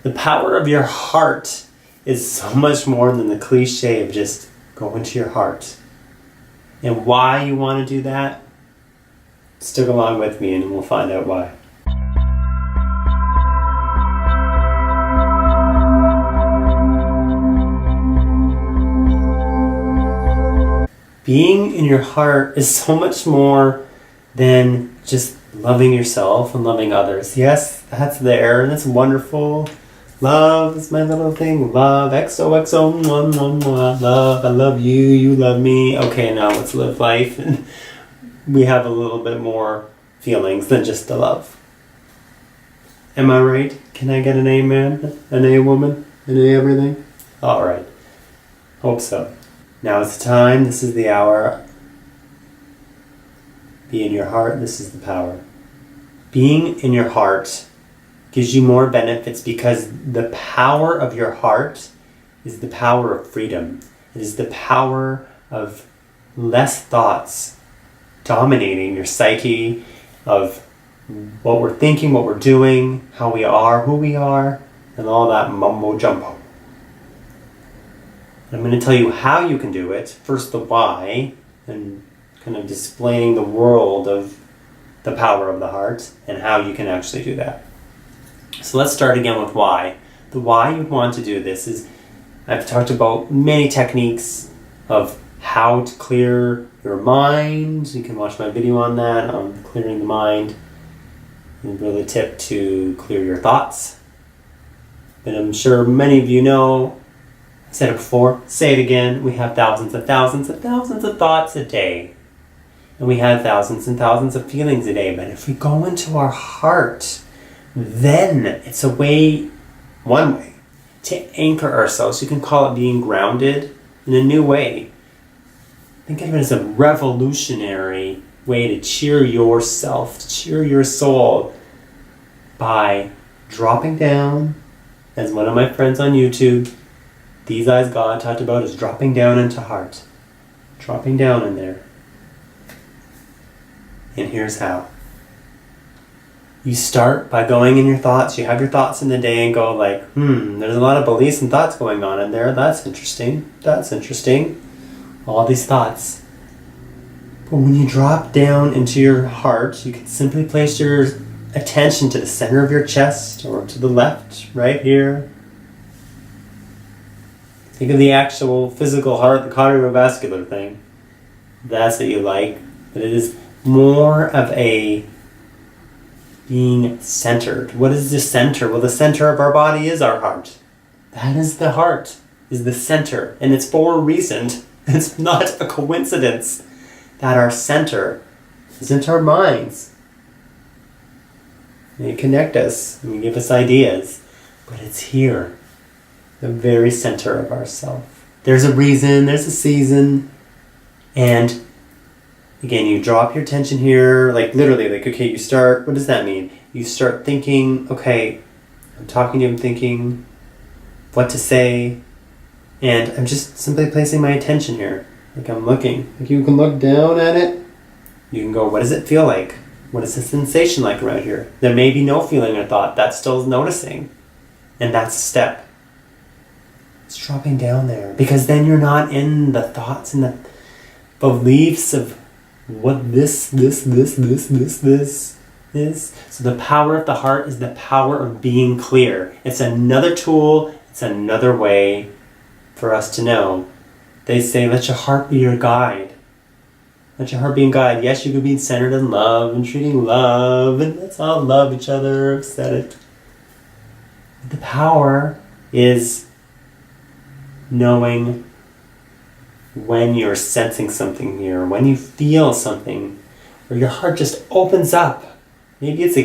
The power of your heart is so much more than the cliche of just go into your heart. And why you want to do that? Stick along with me and we'll find out why. Being in your heart is so much more than just loving yourself and loving others. Yes, that's there and it's wonderful. Love is my little thing. Love, XOXO, mwah, mwah, mwah. Love, I love you, you love me. Okay, now let's live life. And we have a little bit more feelings than just the love. Am I right? Can I get an amen? An A woman? An A everything? Alright. Hope so. Now it's the time. This is the hour. Be in your heart. This is the power. Being in your heart gives you more benefits because the power of your heart is the power of freedom. It is the power of less thoughts dominating your psyche, of what we're thinking, what we're doing, how we are, who we are, and all that mumbo jumbo. I'm going to tell you how you can do it. First, the why, and kind of displaying the world of the power of the heart and how you can actually do that. So let's start again with why. The why you want to do this is, I've talked about many techniques of how to clear your mind. You can watch my video on that, on clearing the mind. And really tip to clear your thoughts. But I'm sure many of you know, I said it before, say it again, we have thousands and thousands and thousands of thoughts a day. And we have thousands and thousands of feelings a day. But if we go into our heart, then it's one way, to anchor ourselves. You can call it being grounded in a new way. Think of it as a revolutionary way to cheer yourself, to cheer your soul by dropping down, as one of my friends on YouTube, These Eyes God, talked about, is dropping down into heart. Dropping down in there. And here's how. You start by going in your thoughts. You have your thoughts in the day and go like, there's a lot of beliefs and thoughts going on in there. That's interesting. That's interesting. All these thoughts. But when you drop down into your heart, you can simply place your attention to the center of your chest or to the left, right here. Think of the actual physical heart, the cardiovascular thing. That's what you like. But it is more of a being centered. What is the center? Well, the center of our body is our heart. That is the heart, is the center. And it's for a reason. It's not a coincidence that our center isn't our minds. They connect us and give us ideas. But it's here, the very center of ourself. There's a reason, there's a season. And again, you drop your attention here, like literally, like, okay, you start, what does that mean? You start thinking, okay, I'm talking to you, I'm thinking what to say, and I'm just simply placing my attention here. Like I'm looking. Like you can look down at it. You can go, what does it feel like? What is the sensation like around here? There may be no feeling or thought. That's still noticing. And that's a step. It's dropping down there. Because then you're not in the thoughts and the beliefs of what this is. So the power of the heart is the power of being clear. It's another tool. It's another way for us to know. They say, let your heart be your guide. Let your heart be your guide. Yes, you could be centered in love and treating love, and let's all love each other. I've said it. The power is knowing when you're sensing something here, when you feel something, or your heart just opens up. Maybe it's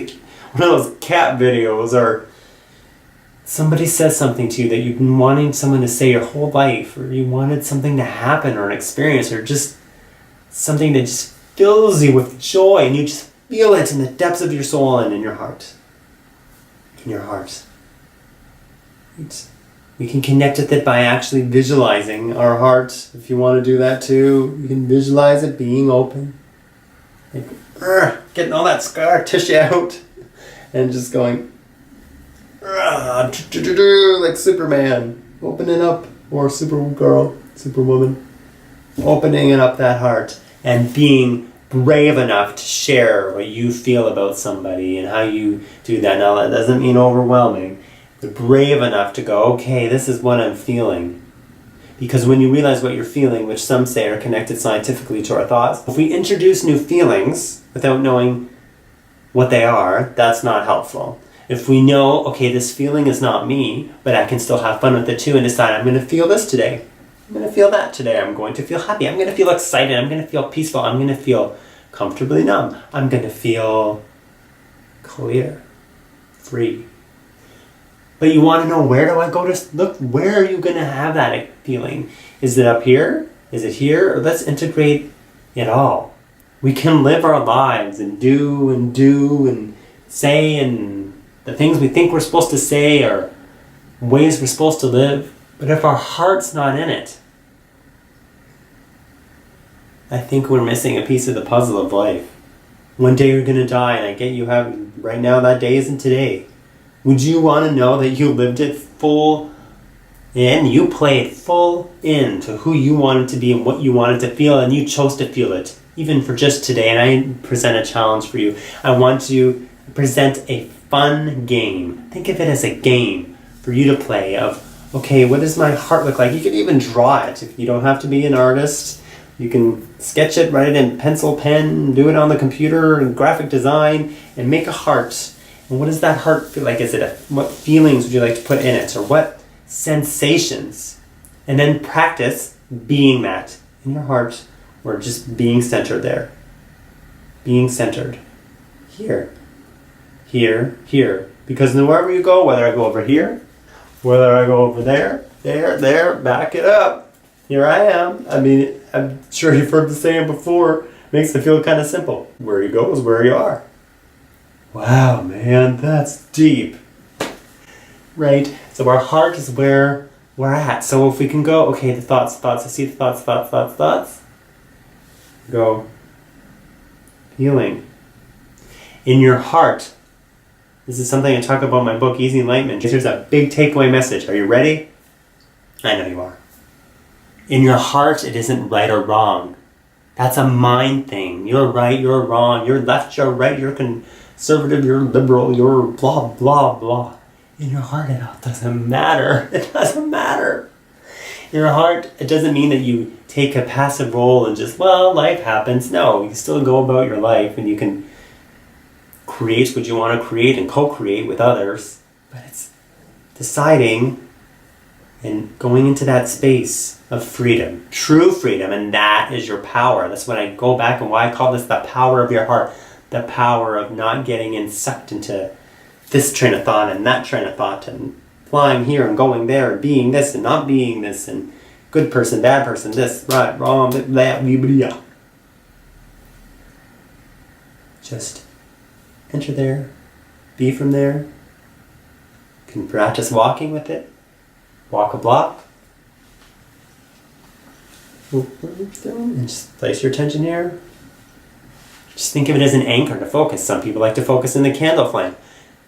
one of those cat videos, or somebody says something to you that you've been wanting someone to say your whole life, or you wanted something to happen, or an experience, or just something that just fills you with joy, and you just feel it in the depths of your soul and in your heart. In your heart. We can connect with it by actually visualizing our heart. If you want to do that too, you can visualize it being open. Like, getting all that scar tissue out. And just going, like Superman, opening up, or Supergirl, Superwoman, opening up that heart and being brave enough to share what you feel about somebody and how you do that. Now, that doesn't mean overwhelming, but brave enough to go, okay, this is what I'm feeling. Because when you realize what you're feeling, which some say are connected scientifically to our thoughts, if we introduce new feelings without knowing what they are, that's not helpful. If we know, okay, this feeling is not me, but I can still have fun with it too and decide I'm going to feel this today. I'm going to feel that today. I'm going to feel happy. I'm going to feel excited. I'm going to feel peaceful. I'm going to feel comfortably numb. I'm going to feel clear, free. But you want to know, where do I go to look? Where are you going to have that feeling? Is it up here? Is it here? Or let's integrate it all. We can live our lives and do and say, and the things we think we're supposed to say are ways we're supposed to live. But if our heart's not in it, I think we're missing a piece of the puzzle of life. One day you're going to die, and I get you have, right now that day isn't today. Would you want to know that you lived it full in? You played full in to who you wanted to be and what you wanted to feel, and you chose to feel it, even for just today. And I present a challenge for you. I want to present a fun game. Think of it as a game for you to play of, okay, what does my heart look like? You can even draw it. If you don't have to be an artist, you can sketch it, write it in pencil, pen, do it on the computer, and graphic design, and make a heart. And what does that heart feel like? What feelings would you like to put in it? Or what sensations? And then practice being that in your heart, or just being centered there. Being centered. Here. Here. Here. Because wherever you go, whether I go over here, whether I go over there, there, back it up. Here I am. I mean, I'm sure you've heard the saying before. Makes it feel kind of simple. Where you go is where you are. Wow, man, that's deep. Right? So our heart is where we're at. So if we can go, okay, the thoughts, I see the thoughts. Go. Healing. In your heart. This is something I talk about in my book, Easy Enlightenment. Here's a big takeaway message. Are you ready? I know you are. In your heart, it isn't right or wrong. That's a mind thing. You're right, you're wrong. You're left, you're right, you're conservative, you're liberal, you're blah, blah, blah. In your heart, it all doesn't matter. It doesn't matter. In your heart, it doesn't mean that you take a passive role and just, well, life happens. No, you still go about your life and you can create what you want to create and co-create with others. But it's deciding and going into that space of freedom, true freedom, and that is your power. That's when I go back and why I call this the power of your heart, the power of not getting sucked into this train of thought and that train of thought and flying here and going there and being this and not being this and good person, bad person, this, right, wrong, blah, blah, blah. Just enter there, be from there, can practice walking with it. Walk a block. And just place your attention here. Just think of it as an anchor to focus. Some people like to focus in the candle flame.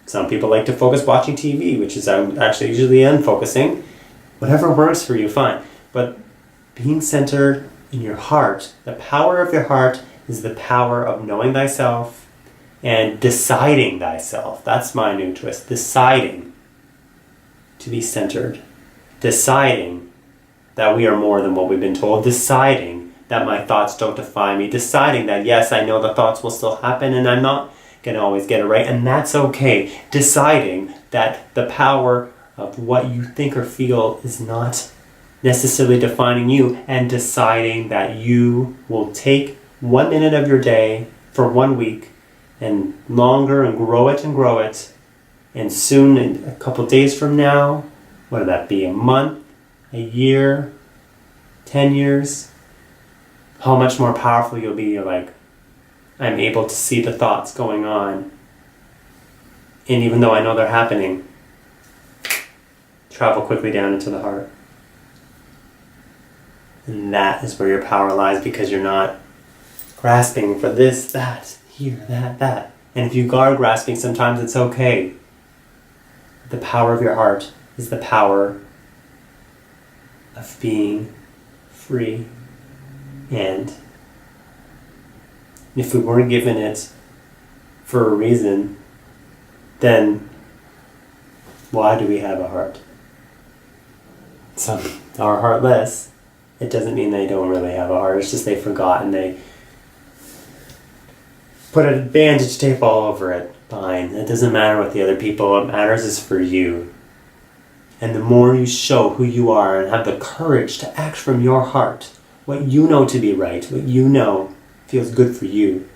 Some people like to focus watching TV, which is actually usually unfocusing. Whatever works for you, fine. But being centered in your heart, the power of your heart is the power of knowing thyself and deciding thyself. That's my new twist. Deciding to be centered. Deciding that we are more than what we've been told. Deciding that my thoughts don't define me. Deciding that, yes, I know the thoughts will still happen and I'm not going to always get it right, and that's okay. Deciding that the power of what you think or feel is not necessarily defining you, and deciding that you will take 1 minute of your day for 1 week and longer and grow it, and soon, in a couple days from now, what would that be, a month, a year, 10 years, how much more powerful you'll be. You're like, I'm able to see the thoughts going on, and even though I know they're happening, travel quickly down into the heart. And that is where your power lies, because you're not grasping for this, that, here, that. And if you are grasping, sometimes it's okay. The power of your heart is the power of being free. And if we weren't given it for a reason, then why do we have a heart? Some are heartless. It doesn't mean they don't really have a heart. It's just they forgot and they put a bandage tape all over it. Fine. It doesn't matter what the other people. What matters is for you. And the more you show who you are and have the courage to act from your heart, what you know to be right, what you know feels good for you,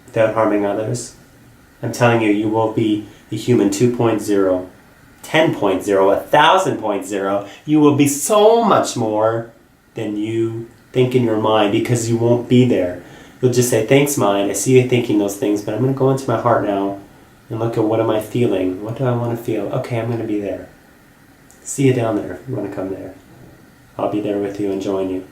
without harming others, I'm telling you, you will be a human 2.0, 10.0, 1,000.0. You will be so much more than you think in your mind, because you won't be there. You'll just say, thanks, mind. I see you thinking those things, but I'm going to go into my heart now and look at what am I feeling? What do I want to feel? Okay, I'm going to be there. See you down there if you want to come there. I'll be there with you and join you.